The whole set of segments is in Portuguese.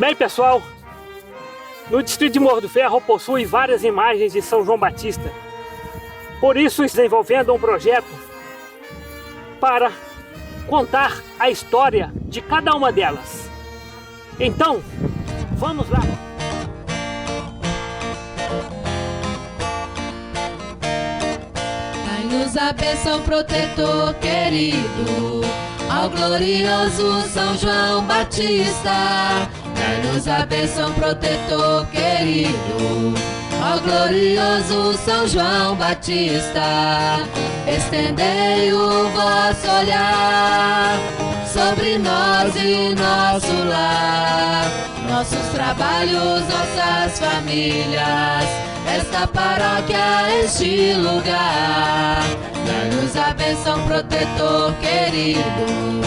Bem, pessoal, no distrito de Morro do Ferro possui várias imagens de São João Batista. Por isso, desenvolvendo um projeto para contar a história de cada uma delas. Então, vamos lá! Dai-nos a bênção, protetor querido, ao glorioso São João Batista. Dai-nos a bênção, protetor querido, ao glorioso São João Batista. Estendei o vosso olhar sobre nós e nosso lar, nossos trabalhos, nossas famílias, esta paróquia, este lugar. Dai-nos a bênção, protetor querido,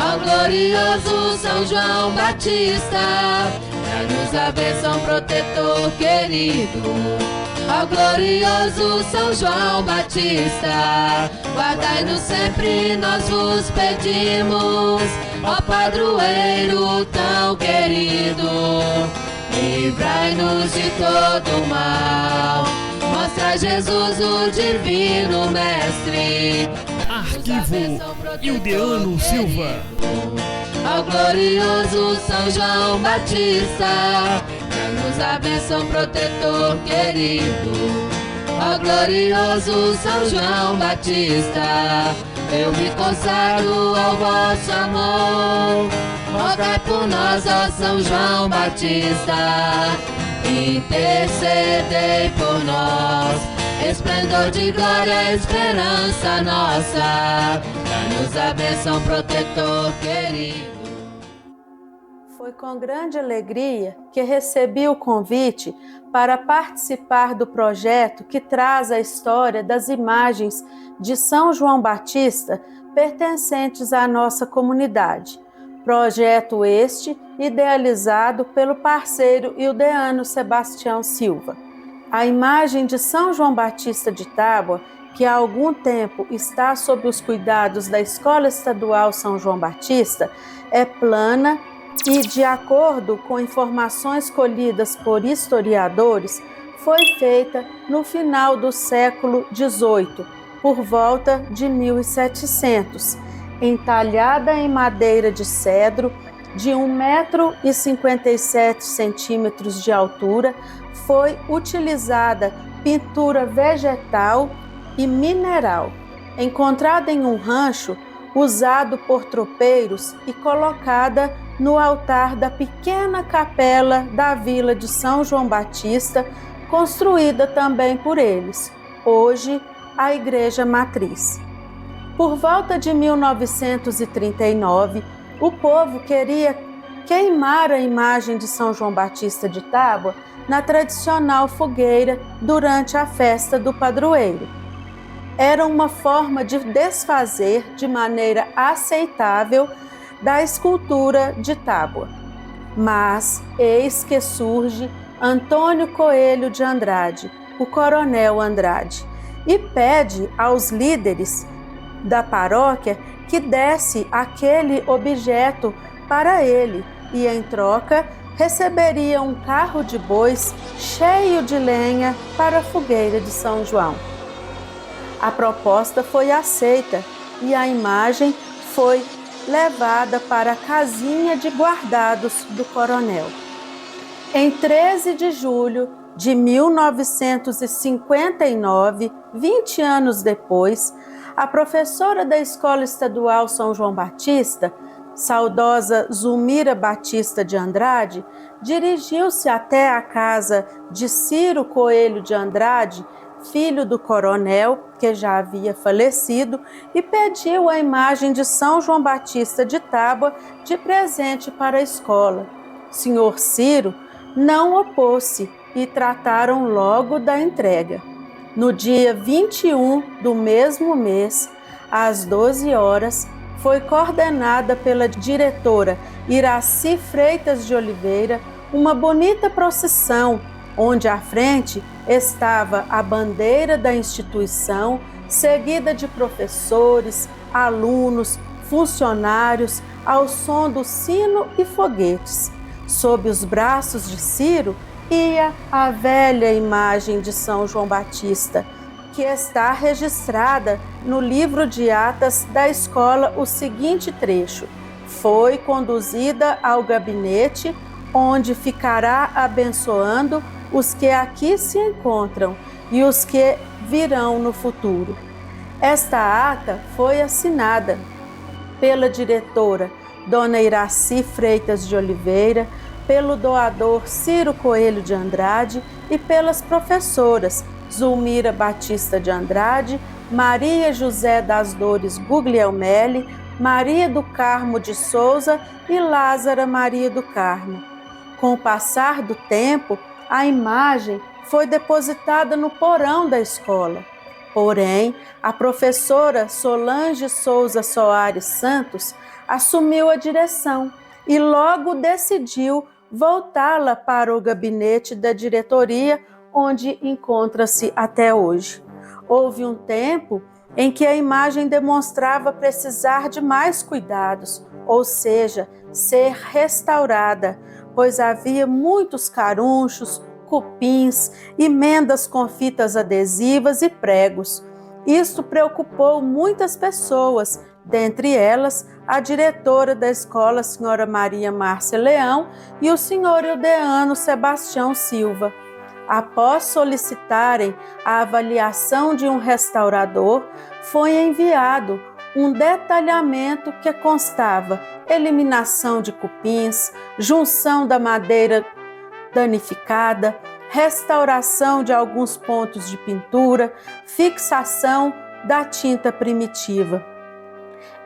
ao glorioso São João Batista. Dai-nos a bênção, protetor querido, ao glorioso São João Batista. Guardai-nos sempre, nós vos pedimos, ó padroeiro tão querido. Livrai-nos de todo mal, mostra Jesus o divino mestre. Arquivo Ildeano Silva. Ao glorioso São João Batista, dai-nos a bênção, protetor querido. Ao glorioso São João Batista, eu me consagro ao vosso amor. Rogai por nós, ó São João Batista, intercedei por nós. Esplendor de glória, esperança nossa, dai-nos a bênção, protetor querido. Foi com grande alegria que recebi o convite para participar do projeto que traz a história das imagens de São João Batista pertencentes à nossa comunidade. Projeto este idealizado pelo parceiro Ildeano Sebastião Silva. A imagem de São João Batista de Tábua, que há algum tempo está sob os cuidados da Escola Estadual São João Batista, é plana e, de acordo com informações colhidas por historiadores, foi feita no final do século XVIII, por volta de 1700, entalhada em madeira de cedro, de 1,57 m de altura. Foi utilizada pintura vegetal e mineral, encontrada em um rancho usado por tropeiros e colocada no altar da pequena capela da vila de São João Batista, construída também por eles, hoje a Igreja Matriz. Por volta de 1939, o povo queria queimar a imagem de São João Batista de Tábua na tradicional fogueira durante a festa do padroeiro. Era uma forma de desfazer de maneira aceitável da escultura de Tábua. Mas eis que surge Antônio Coelho de Andrade, o coronel Andrade, e pede aos líderes da paróquia que desse aquele objeto para ele e, em troca, receberia um carro de bois cheio de lenha para a fogueira de São João. A proposta foi aceita e a imagem foi levada para a casinha de guardados do coronel. Em 13 de julho de 1959, 20 anos depois, a professora da Escola Estadual São João Batista, saudosa Zulmira Batista de Andrade, dirigiu-se até a casa de Ciro Coelho de Andrade, filho do coronel, que já havia falecido, e pediu a imagem de São João Batista de Tábua de presente para a escola. Senhor Ciro não opôs-se e trataram logo da entrega. No dia 21 do mesmo mês, às 12 horas, foi coordenada pela diretora Iraci Freitas de Oliveira uma bonita procissão, onde à frente estava a bandeira da instituição, seguida de professores, alunos, funcionários, ao som do sino e foguetes. Sob os braços de Ciro ia a velha imagem de São João Batista, que está registrada no livro de atas da escola o seguinte trecho: foi conduzida ao gabinete, onde ficará abençoando os que aqui se encontram e os que virão no futuro. Esta ata foi assinada pela diretora Dona Iraci Freitas de Oliveira, pelo doador Ciro Coelho de Andrade e pelas professoras Zulmira Batista de Andrade, Maria José das Dores Guglielmelli, Maria do Carmo de Souza e Lázara Maria do Carmo. Com o passar do tempo, a imagem foi depositada no porão da escola. Porém, a professora Solange Souza Soares Santos assumiu a direção e logo decidiu voltá-la para o gabinete da diretoria, onde encontra-se até hoje. Houve um tempo em que a imagem demonstrava precisar de mais cuidados, ou seja, ser restaurada, pois havia muitos carunchos, cupins, emendas com fitas adesivas e pregos. Isto preocupou muitas pessoas, dentre elas a diretora da escola, a senhora Maria Márcia Leão, e o senhor Ildeano Sebastião Silva. Após solicitarem a avaliação de um restaurador, foi enviado um detalhamento que constava eliminação de cupins, junção da madeira danificada, restauração de alguns pontos de pintura, fixação da tinta primitiva.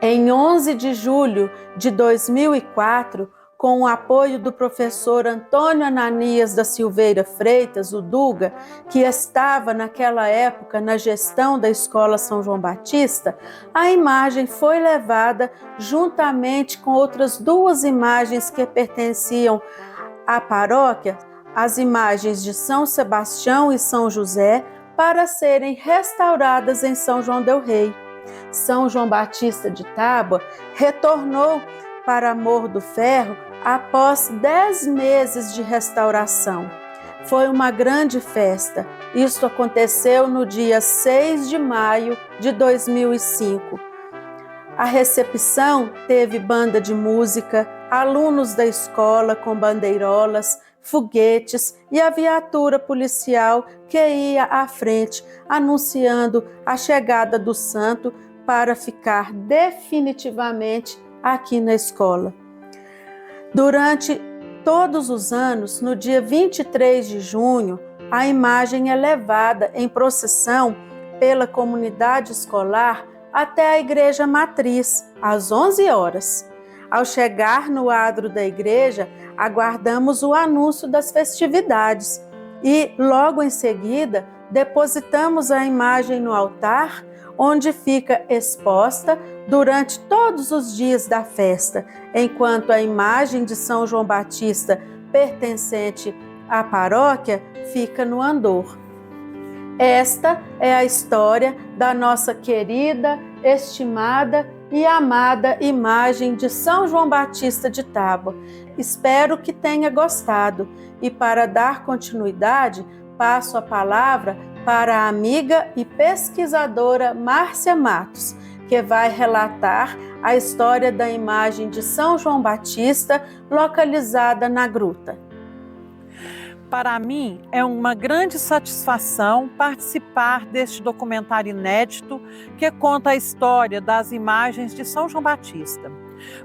Em 11 de julho de 2004, com o apoio do professor Antônio Ananias da Silveira Freitas, o Duga, que estava naquela época na gestão da Escola São João Batista, a imagem foi levada juntamente com outras duas imagens que pertenciam à paróquia, as imagens de São Sebastião e São José, para serem restauradas em São João del Rei. São João Batista de Tábua retornou para Morro do Ferro após 10 meses de restauração. Foi uma grande festa. Isso aconteceu no dia 6 de maio de 2005. A recepção teve banda de música, alunos da escola com bandeirolas, foguetes e a viatura policial que ia à frente, anunciando a chegada do santo para ficar definitivamente aqui na escola. Durante todos os anos, no dia 23 de junho, a imagem é levada em procissão pela comunidade escolar até a igreja matriz, às 11 horas. Ao chegar no adro da igreja, aguardamos o anúncio das festividades e, logo em seguida, depositamos a imagem no altar, onde fica exposta durante todos os dias da festa, enquanto a imagem de São João Batista, pertencente à paróquia, fica no andor. Esta é a história da nossa querida, estimada e amada imagem de São João Batista de Tábua. Espero que tenha gostado e, para dar continuidade, passo a palavra para a amiga e pesquisadora Márcia Matos, que vai relatar a história da imagem de São João Batista localizada na gruta. Para mim, é uma grande satisfação participar deste documentário inédito que conta a história das imagens de São João Batista.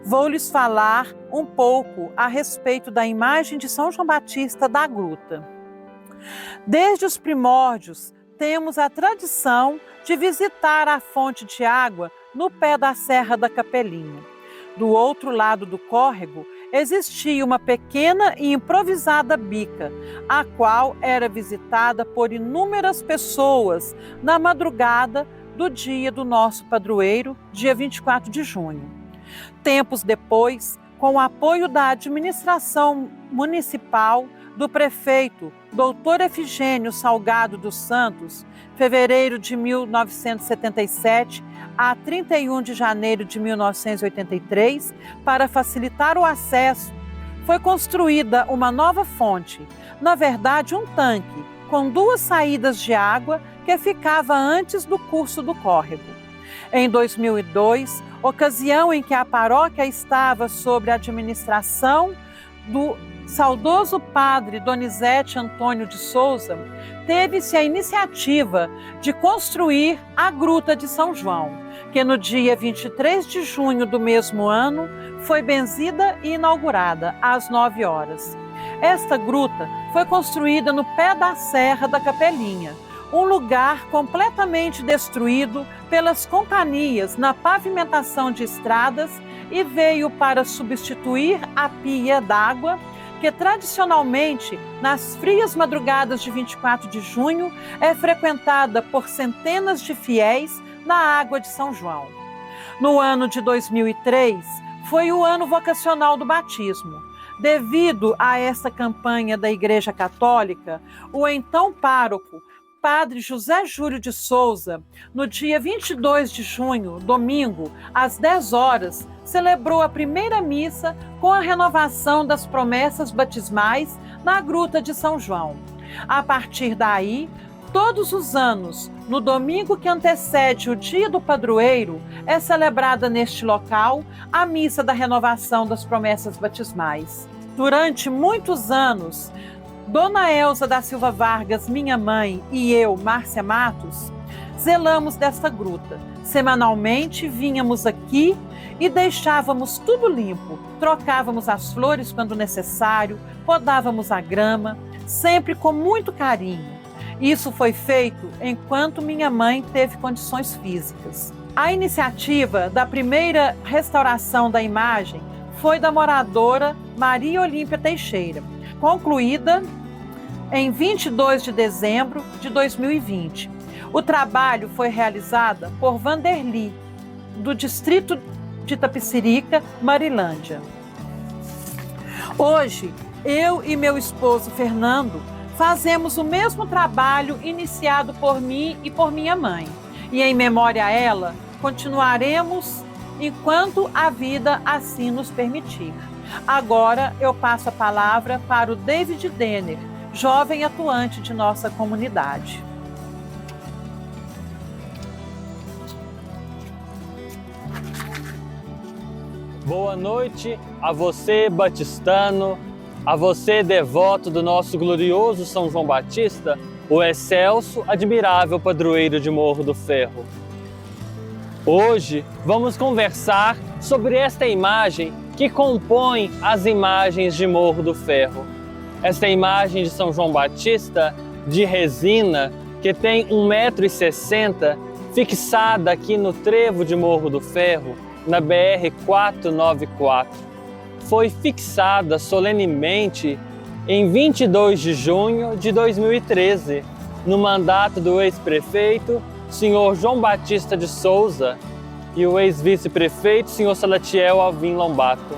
Vou lhes falar um pouco a respeito da imagem de São João Batista da gruta. Desde os primórdios, temos a tradição de visitar a fonte de água no pé da Serra da Capelinha. Do outro lado do córrego, existia uma pequena e improvisada bica, a qual era visitada por inúmeras pessoas na madrugada do dia do nosso padroeiro, dia 24 de junho. Tempos depois, com o apoio da administração municipal, do prefeito Dr. Efigênio Salgado dos Santos, fevereiro de 1977 a 31 de janeiro de 1983, para facilitar o acesso, foi construída uma nova fonte, na verdade um tanque, com 2 saídas de água que ficava antes do curso do córrego. Em 2002, ocasião em que a paróquia estava sob a administração do saudoso padre Donizete Antônio de Souza, teve-se a iniciativa de construir a Gruta de São João, que no dia 23 de junho do mesmo ano foi benzida e inaugurada às 9 horas. Esta gruta foi construída no pé da Serra da Capelinha, um lugar completamente destruído pelas companhias na pavimentação de estradas e veio para substituir a pia d'água que tradicionalmente, nas frias madrugadas de 24 de junho, é frequentada por centenas de fiéis na água de São João. No ano de 2003, foi o ano vocacional do batismo. Devido a essa campanha da Igreja Católica, o então pároco, Padre José Júlio de Souza, no dia 22 de junho, domingo, às 10 horas, celebrou a primeira missa com a renovação das promessas batismais na Gruta de São João. A partir daí, todos os anos, no domingo que antecede o dia do padroeiro, é celebrada neste local a missa da renovação das promessas batismais. Durante muitos anos, Dona Elza da Silva Vargas, minha mãe, e eu, Márcia Matos, zelamos desta gruta. Semanalmente vínhamos aqui e deixávamos tudo limpo, trocávamos as flores quando necessário, podávamos a grama, sempre com muito carinho. Isso foi feito enquanto minha mãe teve condições físicas. A iniciativa da primeira restauração da imagem foi da moradora Maria Olímpia Teixeira, concluída em 22 de dezembro de 2020. O trabalho foi realizado por Vanderli, do distrito de Tapicirica, Marilândia. Hoje, eu e meu esposo Fernando fazemos o mesmo trabalho iniciado por mim e por minha mãe. E em memória a ela, continuaremos enquanto a vida assim nos permitir. Agora eu passo a palavra para o David Denner, jovem atuante de nossa comunidade. Boa noite a você, batistano, a você, devoto do nosso glorioso São João Batista, o excelso, admirável padroeiro de Morro do Ferro. Hoje vamos conversar sobre esta imagem que compõe as imagens de Morro do Ferro. Esta imagem de São João Batista, de resina, que tem 1,60 m, fixada aqui no trevo de Morro do Ferro, na BR-494. Foi fixada solenemente em 22 de junho de 2013, no mandato do ex-prefeito, senhor João Batista de Souza, e o ex-vice-prefeito, senhor Salatiel Alvim Lombato.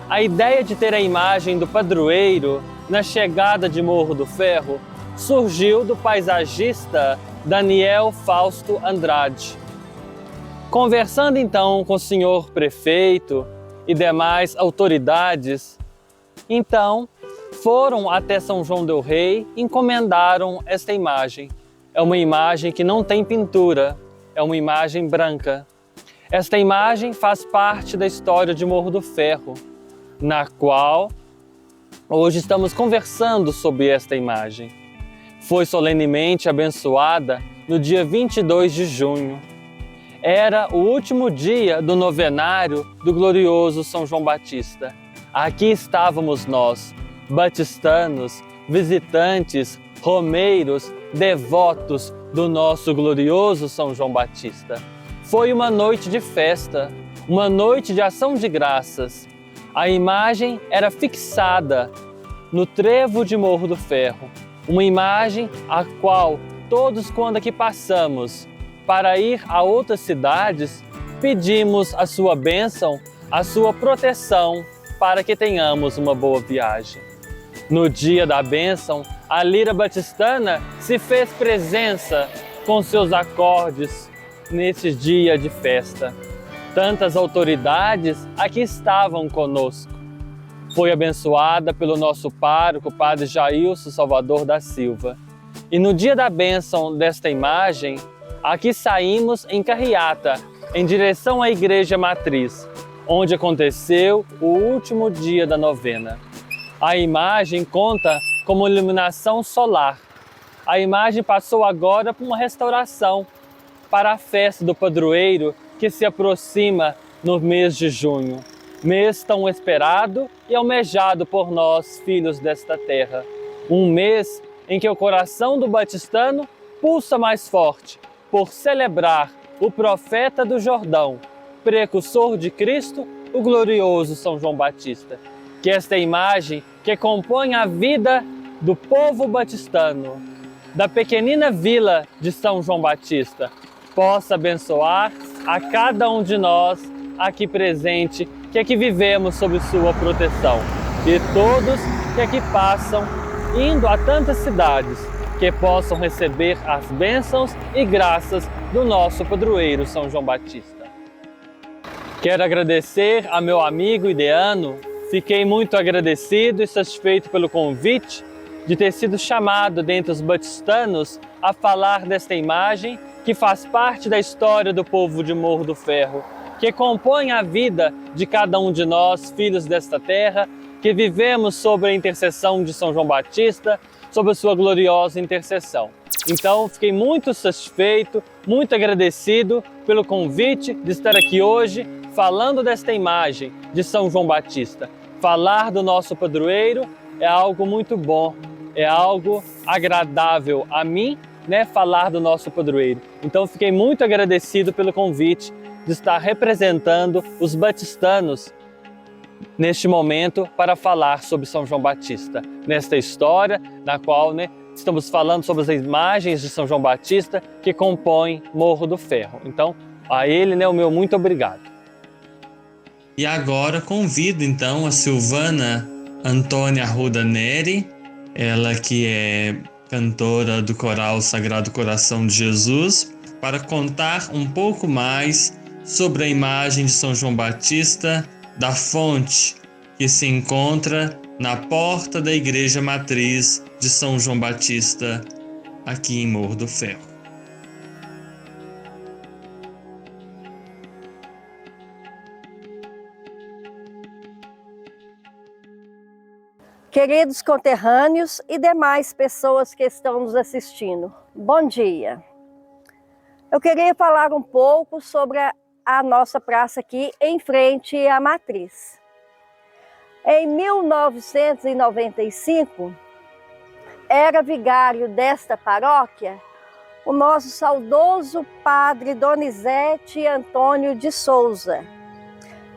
A ideia de ter a imagem do padroeiro na chegada de Morro do Ferro surgiu do paisagista Daniel Fausto Andrade. Conversando então com o senhor prefeito e demais autoridades, então foram até São João del Rei e encomendaram esta imagem. É uma imagem que não tem pintura, é uma imagem branca. Esta imagem faz parte da história de Morro do Ferro, na qual hoje estamos conversando sobre esta imagem. Foi solenemente abençoada no dia 22 de junho. Era o último dia do novenário do glorioso São João Batista. Aqui estávamos nós, batistanos, visitantes, romeiros, devotos do nosso glorioso São João Batista. Foi uma noite de festa, uma noite de ação de graças. A imagem era fixada no trevo de Morro do Ferro, uma imagem a qual todos, quando aqui passamos para ir a outras cidades, pedimos a sua bênção, a sua proteção, para que tenhamos uma boa viagem. No dia da bênção, a lira batistana se fez presença com seus acordes nesse dia de festa. Tantas autoridades aqui estavam conosco. foi abençoada pelo nosso pároco, Padre Jailson Salvador da Silva. E no dia da bênção desta imagem, aqui saímos em carreata, em direção à Igreja Matriz, onde aconteceu o último dia da novena. A imagem conta como iluminação solar. A imagem passou agora por uma restauração para a festa do padroeiro que se aproxima no mês de junho. Mês tão esperado e almejado por nós, filhos desta terra. Um mês em que o coração do batistano pulsa mais forte por celebrar o profeta do Jordão, precursor de Cristo, o glorioso São João Batista. Que esta imagem que compõe a vida do povo batistano, da pequenina vila de São João Batista, possa abençoar a cada um de nós aqui presente, que aqui vivemos sob sua proteção, e todos que aqui passam, indo a tantas cidades, que possam receber as bênçãos e graças do nosso padroeiro São João Batista. Quero agradecer a meu amigo Ideano. Fiquei muito agradecido e satisfeito pelo convite de ter sido chamado dentre os batistanos a falar desta imagem que faz parte da história do povo de Morro do Ferro, que compõe a vida de cada um de nós, filhos desta terra, que vivemos sob a intercessão de São João Batista, sob a sua gloriosa intercessão. Então, fiquei muito satisfeito, muito agradecido pelo convite de estar aqui hoje falando desta imagem de São João Batista. Falar do nosso padroeiro é algo muito bom, é algo agradável a mim, falar do nosso padroeiro. Então, fiquei muito agradecido pelo convite de estar representando os batistanos neste momento para falar sobre São João Batista, nesta história na qual estamos falando sobre as imagens de São João Batista que compõem Morro do Ferro. Então, a ele, o meu muito obrigado. E agora convido então a Silvana Antônia Arruda Neri, ela que é cantora do coral Sagrado Coração de Jesus, para contar um pouco mais sobre a imagem de São João Batista da fonte que se encontra na porta da Igreja Matriz de São João Batista, aqui em Morro do Ferro. Queridos conterrâneos e demais pessoas que estão nos assistindo, bom dia. Eu queria falar um pouco sobre a nossa praça aqui em frente à Matriz. Em 1995, era vigário desta paróquia o nosso saudoso padre Donizete Antônio de Souza,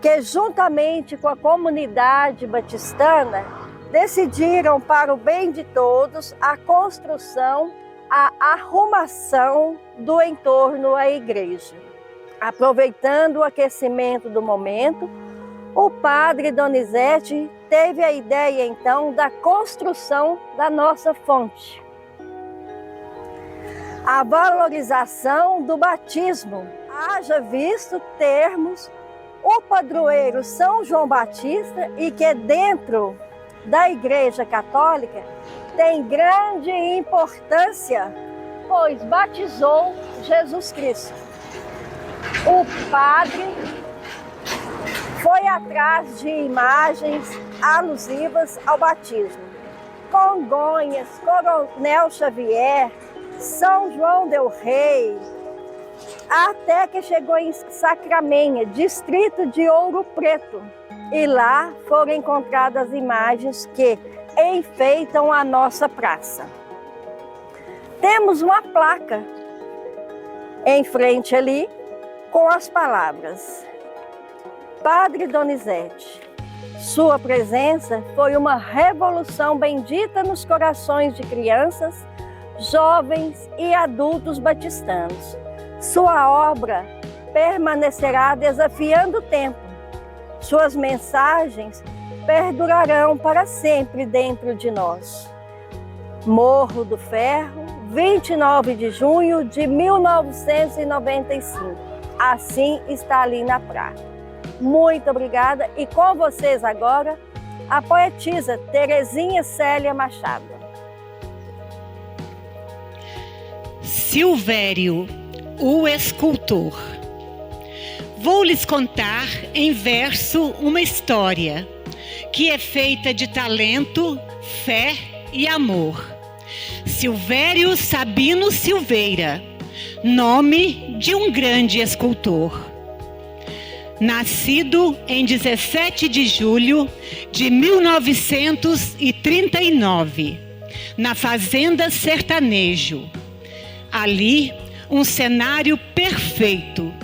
que juntamente com a comunidade batistana decidiram, para o bem de todos, a construção, a arrumação do entorno à igreja. Aproveitando o aquecimento do momento, o padre Donizete teve a ideia, então, da construção da nossa fonte. A valorização do batismo. Haja visto termos o padroeiro São João Batista e que dentro da Igreja Católica tem grande importância, pois batizou Jesus Cristo. O padre foi atrás de imagens alusivas ao batismo. Congonhas, Coronel Xavier, São João del Rei, até que chegou em Sacramenha, distrito de Ouro Preto. E lá foram encontradas imagens que enfeitam a nossa praça. Temos uma placa em frente ali com as palavras: Padre Donizete, sua presença foi uma revolução bendita nos corações de crianças, jovens e adultos batistanos. Sua obra permanecerá desafiando o tempo. Suas mensagens perdurarão para sempre dentro de nós. Morro do Ferro, 29 de junho de 1995. Assim está ali na praça. Muito obrigada e com vocês agora a poetisa Terezinha Célia Machado. Silvério, o escultor. Vou lhes contar em verso uma história que é feita de talento, fé e amor. Silvério Sabino Silveira, nome de um grande escultor. Nascido em 17 de julho de 1939, na Fazenda Sertanejo. Ali, um cenário perfeito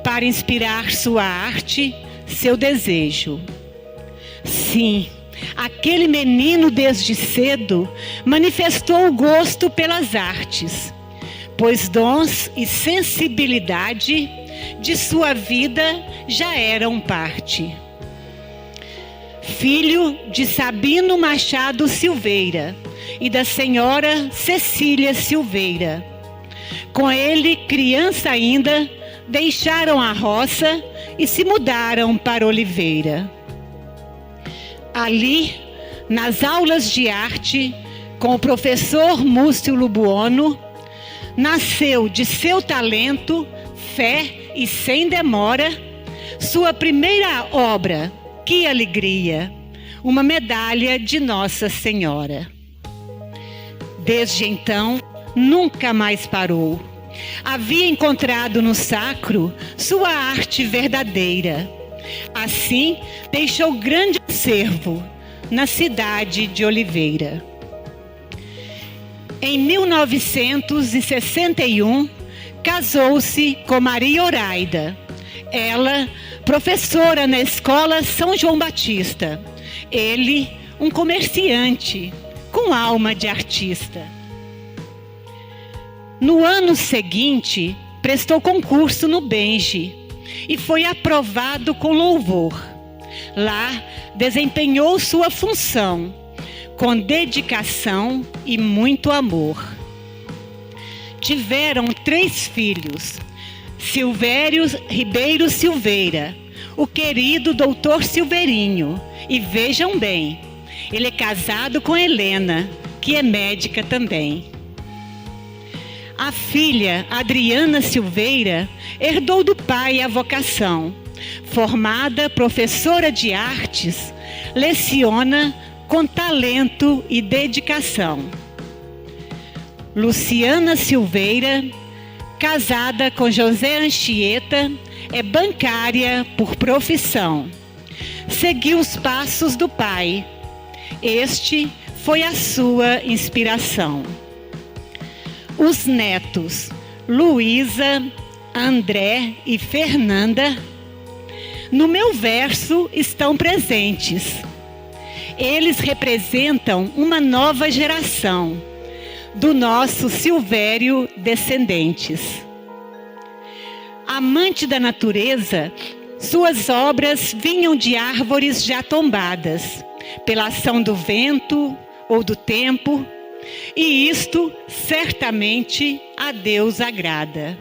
para inspirar sua arte, seu desejo. Sim, aquele menino desde cedo manifestou o gosto pelas artes, pois dons e sensibilidade de sua vida já eram parte. Filho de Sabino Machado Silveira e da senhora Cecília Silveira. Com ele, criança ainda, deixaram a roça e se mudaram para Oliveira. Ali, nas aulas de arte, com o professor Múcio Lubuono, nasceu de seu talento, fé e sem demora, sua primeira obra, Que Alegria, uma medalha de Nossa Senhora. Desde então, nunca mais parou. Havia encontrado no sacro sua arte verdadeira. Assim, deixou grande acervo na cidade de Oliveira. Em 1961, casou-se com Maria Oraida. Ela, professora na Escola São João Batista. Ele, um comerciante com alma de artista. No ano seguinte, prestou concurso no Benge e foi aprovado com louvor. Lá, desempenhou sua função com dedicação e muito amor. Tiveram 3 filhos: Silvério Ribeiro Silveira, o querido doutor Silveirinho. E vejam bem, ele é casado com Helena, que é médica também. A filha, Adriana Silveira, herdou do pai a vocação. Formada professora de artes, leciona com talento e dedicação. Luciana Silveira, casada com José Anchieta, é bancária por profissão. Seguiu os passos do pai. Este foi a sua inspiração. Os netos, Luísa, André e Fernanda, no meu verso estão presentes. Eles representam uma nova geração do nosso Silvério descendentes. Amante da natureza, suas obras vinham de árvores já tombadas, pela ação do vento ou do tempo, e isto certamente a Deus agrada.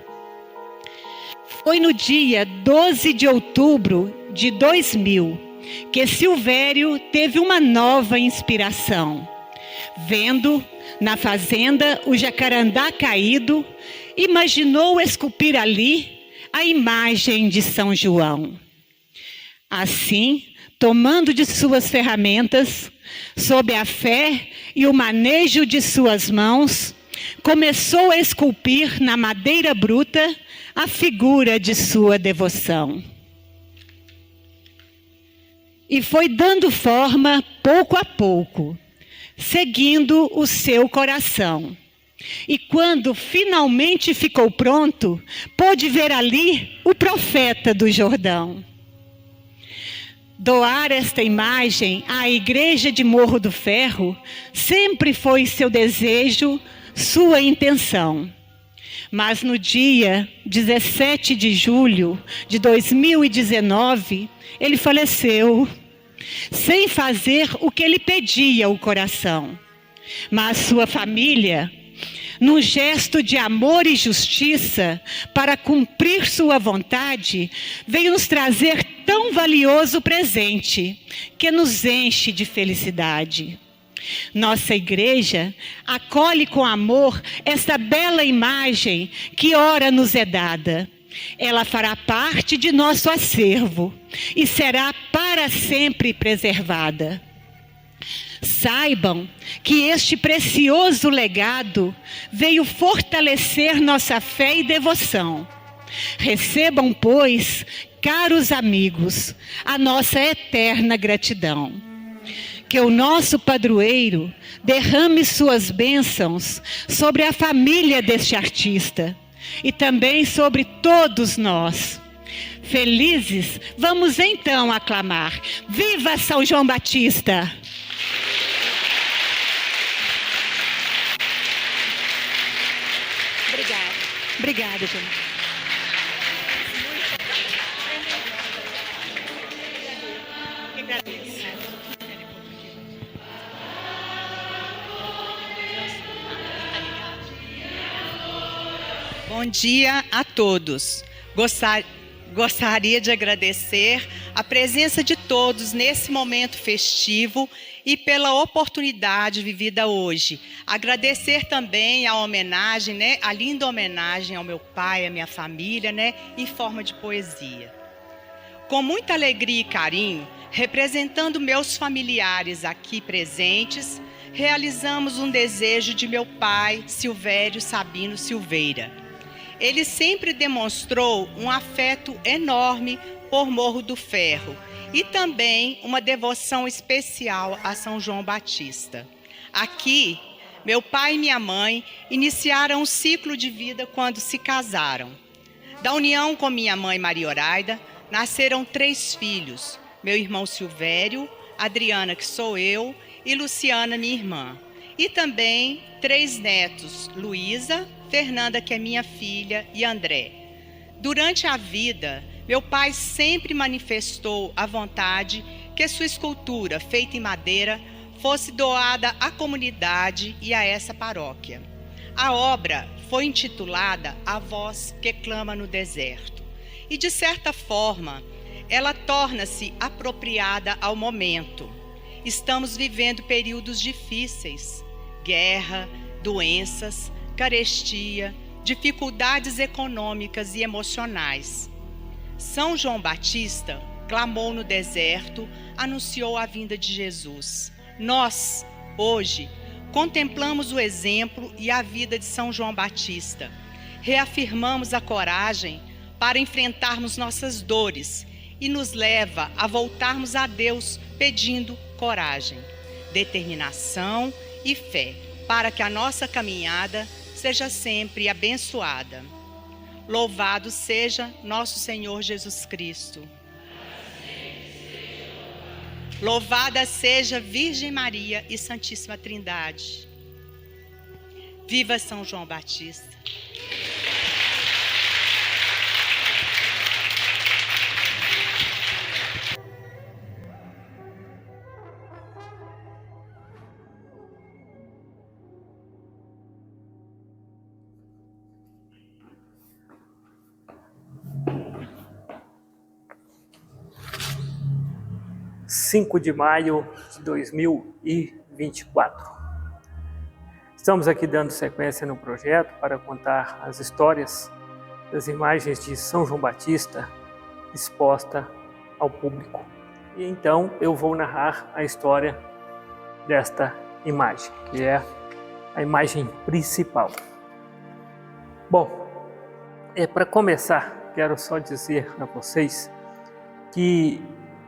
Foi no dia 12 de outubro de 2000 que Silvério teve uma nova inspiração. Vendo na fazenda o jacarandá caído, imaginou esculpir ali a imagem de São João. Assim, tomando de suas ferramentas, sob a fé e o manejo de suas mãos, começou a esculpir na madeira bruta a figura de sua devoção. E foi dando forma pouco a pouco, seguindo o seu coração. E quando finalmente ficou pronto, pôde ver ali o profeta do Jordão. Doar esta imagem à Igreja de Morro do Ferro sempre foi seu desejo, sua intenção. Mas no dia 17 de julho de 2019, ele faleceu, sem fazer o que ele pedia ao coração. Mas sua família num gesto de amor e justiça, para cumprir sua vontade, veio nos trazer tão valioso presente, que nos enche de felicidade. Nossa igreja acolhe com amor esta bela imagem que ora nos é dada. Ela fará parte de nosso acervo e será para sempre preservada. Saibam que este precioso legado veio fortalecer nossa fé e devoção. Recebam, pois, caros amigos, a nossa eterna gratidão. Que o nosso padroeiro derrame suas bênçãos sobre a família deste artista e também sobre todos nós. Felizes, vamos então aclamar: Viva São João Batista! Obrigada, gente. Bom dia a todos. Gostaria de agradecer a presença de todos nesse momento festivo e pela oportunidade vivida hoje. Agradecer também a homenagem, a linda homenagem ao meu pai, à minha família, em forma de poesia. Com muita alegria e carinho, representando meus familiares aqui presentes, realizamos um desejo de meu pai, Silvério Sabino Silveira. Ele sempre demonstrou um afeto enorme por Morro do Ferro e também uma devoção especial a São João Batista. Aqui, meu pai e minha mãe iniciaram um ciclo de vida quando se casaram. Da união com minha mãe Maria Horaida, nasceram 3 filhos, meu irmão Silvério, Adriana, que sou eu, e Luciana, minha irmã. E também 3 netos, Luísa, Fernanda, que é minha filha, e André. Durante a vida, meu pai sempre manifestou a vontade que sua escultura, feita em madeira, fosse doada à comunidade e a essa paróquia. A obra foi intitulada A Voz que Clama no Deserto. E, de certa forma, ela torna-se apropriada ao momento. Estamos vivendo períodos difíceis: guerra, doenças, carestia, dificuldades econômicas e emocionais. São João Batista clamou no deserto, anunciou a vinda de Jesus. Nós, hoje, contemplamos o exemplo e a vida de São João Batista. Reafirmamos a coragem para enfrentarmos nossas dores e nos leva a voltarmos a Deus pedindo coragem, determinação e fé, para que a nossa caminhada seja sempre abençoada. Louvado seja nosso Senhor Jesus Cristo. Louvada seja Virgem Maria e Santíssima Trindade. Viva São João Batista. – 5 de maio de 2024. Estamos aqui dando sequência no projeto para contar as histórias das imagens de São João Batista exposta ao público. E então eu vou narrar a história desta imagem, que é a imagem principal. Bom, para começar, quero só dizer a vocês que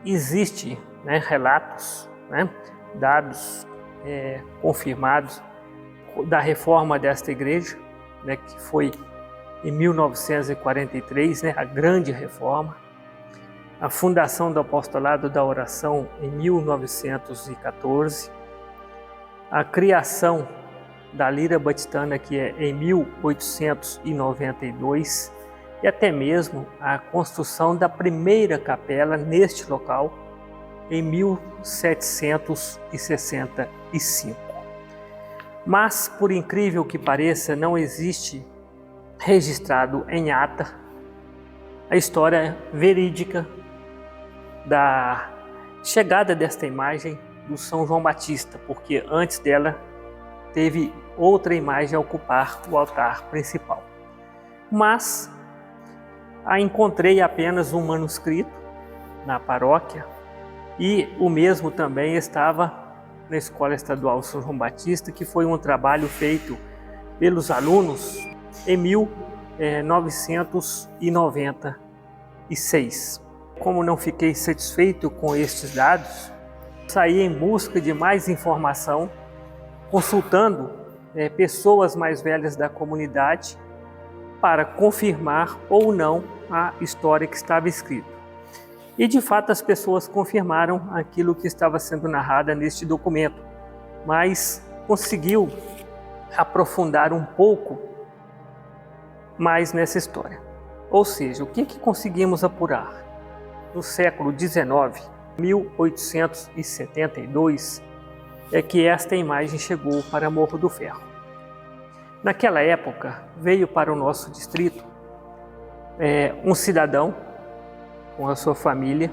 existe relatos, dados confirmados da reforma desta igreja, que foi em 1943, a grande reforma, a fundação do apostolado da oração em 1914, a criação da Lira Batistana, que é em 1892, e até mesmo a construção da primeira capela neste local em 1765. Mas, por incrível que pareça, não existe registrado em ata a história verídica da chegada desta imagem do São João Batista, porque antes dela teve outra imagem a ocupar o altar principal. Mas encontrei apenas um manuscrito na paróquia e o mesmo também estava na Escola Estadual São João Batista, que foi um trabalho feito pelos alunos em 1996. Como não fiquei satisfeito com estes dados, saí em busca de mais informação, consultando pessoas mais velhas da comunidade para confirmar ou não a história que estava escrita. E de fato as pessoas confirmaram aquilo que estava sendo narrado neste documento, mas conseguiu aprofundar um pouco mais nessa história. Ou seja, o que conseguimos apurar? No século XIX, 1872, é que esta imagem chegou para Morro do Ferro. Naquela época, veio para o nosso distrito um cidadão com a sua família,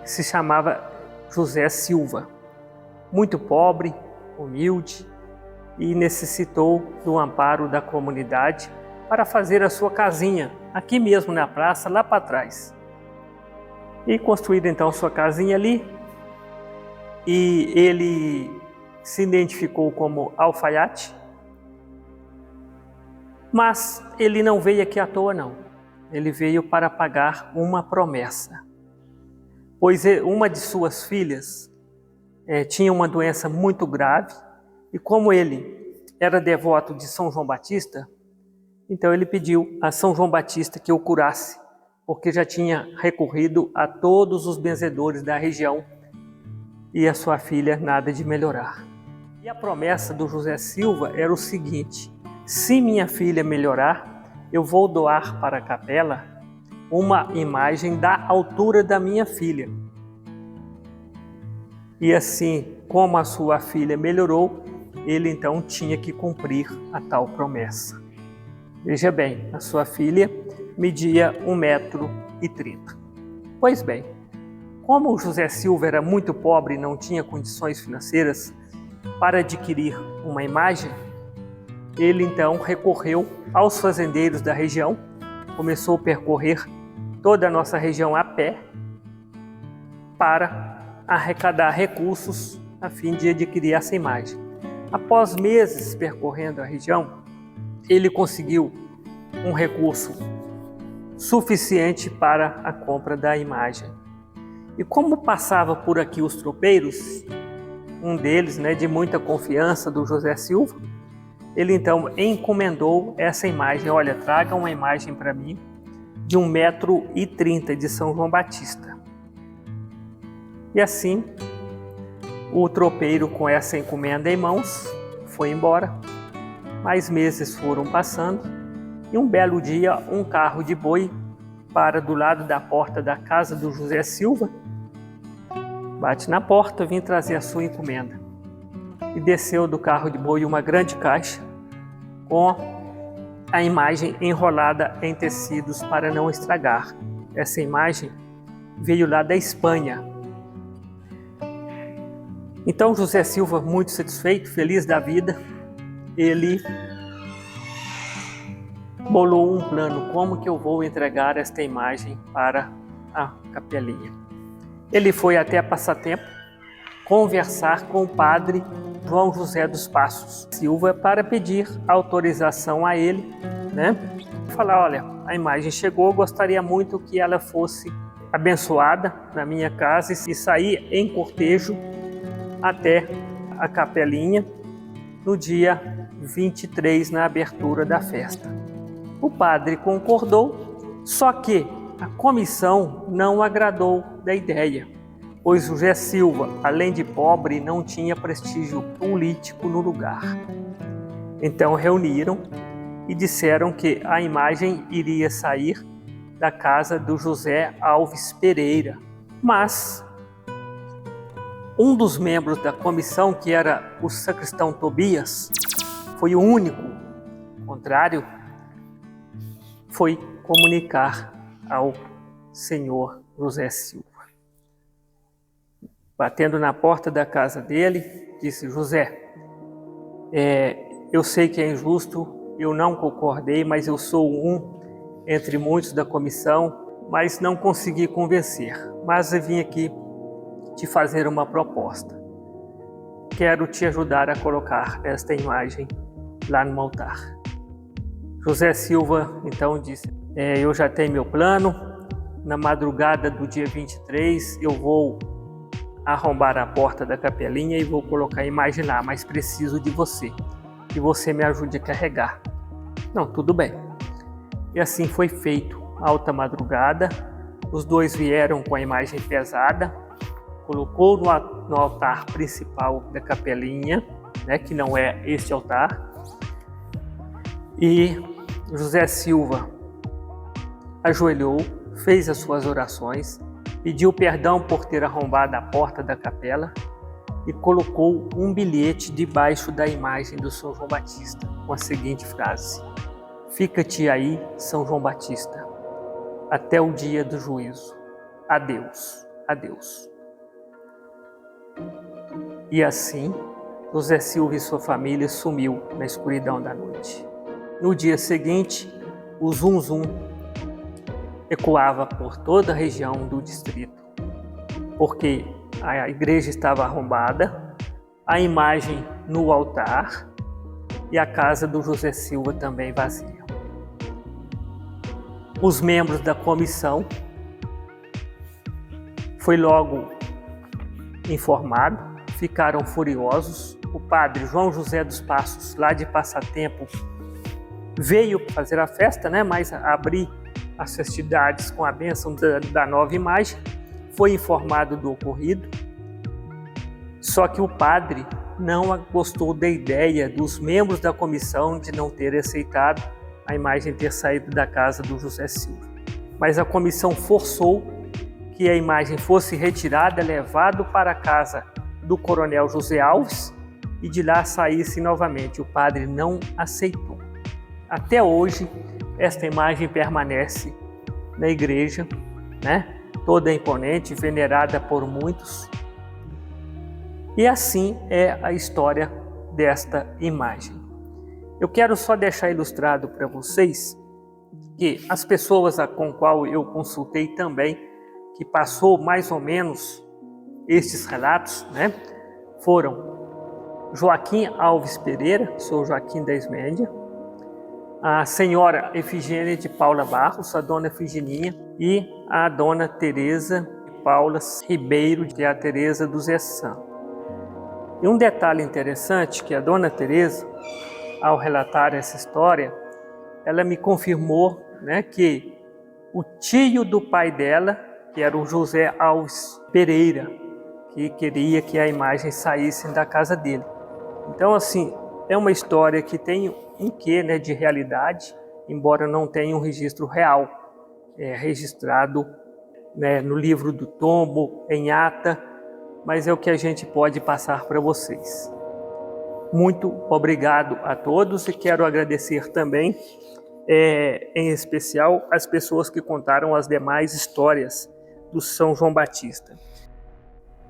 que se chamava José Silva, muito pobre, humilde, e necessitou do amparo da comunidade para fazer a sua casinha, aqui mesmo na praça, lá para trás. E construída então sua casinha ali, e ele se identificou como alfaiate, mas ele não veio aqui à toa não, ele veio para pagar uma promessa, pois uma de suas filhas tinha uma doença muito grave, e como ele era devoto de São João Batista, então ele pediu a São João Batista que o curasse, porque já tinha recorrido a todos os benzedores da região e a sua filha nada de melhorar. E a promessa do José Silva era o seguinte: se minha filha melhorar, eu vou doar para a capela uma imagem da altura da minha filha. E assim, como a sua filha melhorou, ele então tinha que cumprir a tal promessa. Veja bem, a sua filha media 1,30 m. Pois bem, como o José Silva era muito pobre e não tinha condições financeiras para adquirir uma imagem, ele então recorreu aos fazendeiros da região, começou a percorrer toda a nossa região a pé para arrecadar recursos a fim de adquirir essa imagem. Após meses percorrendo a região, ele conseguiu um recurso suficiente para a compra da imagem. E como passava por aqui os tropeiros, um deles, de muita confiança do José Silva, ele então encomendou essa imagem. Olha, traga uma imagem para mim de 1,30 m de São João Batista. E assim, o tropeiro, com essa encomenda em mãos, foi embora. Mais meses foram passando e um belo dia um carro de boi para do lado da porta da casa do José Silva, bate na porta, vim trazer a sua encomenda. E desceu do carro de boi uma grande caixa com a imagem enrolada em tecidos para não estragar. Essa imagem veio lá da Espanha. Então José Silva, muito satisfeito, feliz da vida, ele bolou um plano: como que eu vou entregar esta imagem para a capelinha. Ele foi até a Passatempo conversar com o padre João José dos Passos Silva para pedir autorização a ele, falar: olha, a imagem chegou, gostaria muito que ela fosse abençoada na minha casa e sair em cortejo até a capelinha no dia 23, na abertura da festa. O padre concordou, só que a comissão não agradou da ideia, pois José Silva, além de pobre, não tinha prestígio político no lugar. Então reuniram e disseram que a imagem iria sair da casa do José Alves Pereira, mas um dos membros da comissão, que era o sacristão Tobias, foi o único contrário, foi comunicar ao senhor José Silva. Batendo na porta da casa dele, disse: José, eu sei que é injusto, eu não concordei, mas eu sou um entre muitos da comissão, mas não consegui convencer. Mas eu vim aqui te fazer uma proposta. Quero te ajudar a colocar esta imagem lá no altar. José Silva então disse: eu já tenho meu plano, na madrugada do dia 23 eu vou arrombar a porta da capelinha e vou colocar a imagem lá, mas preciso de você, que você me ajude a carregar. Não, tudo bem. E assim foi feito. Alta madrugada, os dois vieram com a imagem pesada, colocou no altar principal da capelinha, né, que não é este altar, e José Silva ajoelhou, fez as suas orações, pediu perdão por ter arrombado a porta da capela e colocou um bilhete debaixo da imagem do São João Batista, com a seguinte frase: fica-te aí, São João Batista, até o dia do juízo. Adeus, adeus. E assim, José Silva e sua família sumiu na escuridão da noite. No dia seguinte, o zum-zum ecoava por toda a região do distrito, porque a igreja estava arrombada, a imagem no altar e a casa do José Silva também vazia. Os membros da comissão foi logo informado, ficaram furiosos. O padre João José dos Passos, lá de Passatempo, veio fazer a festa, né, mas abrir as festividades com a bênção da nova imagem, foi informado do ocorrido, só que o padre não gostou da ideia dos membros da comissão de não ter aceitado a imagem ter saído da casa do José Silva. Mas a comissão forçou que a imagem fosse retirada, levado para a casa do coronel José Alves e de lá saísse novamente. O padre não aceitou. Até hoje, esta imagem permanece na igreja, né? Toda imponente, venerada por muitos. E assim é a história desta imagem. Eu quero só deixar ilustrado para vocês que as pessoas com qual eu consultei também, que passou mais ou menos estes relatos, né, foram Joaquim Alves Pereira, sou Joaquim da Ismédia, a senhora Efigênia de Paula Barros, a dona Efigininha, e a dona Teresa Paula Ribeiro, que é a Teresa do Zé Sam. E um detalhe interessante, que a dona Teresa, ao relatar essa história, ela me confirmou, né, que o tio do pai dela, que era o José Alves Pereira, que queria que a imagem saísse da casa dele. Então, assim, é uma história que tem um quê, né, de realidade, embora não tenha um registro real, registrado, né, no livro do tombo, em ata, mas é o que a gente pode passar para vocês. Muito obrigado a todos e quero agradecer também, em especial, as pessoas que contaram as demais histórias do São João Batista.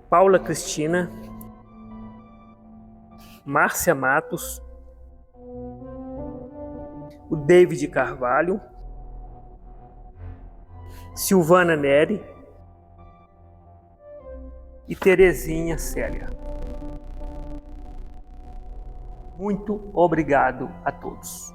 Paula Cristina, Márcia Matos, o David Carvalho, Silvana Neri e Terezinha Célia. Muito obrigado a todos.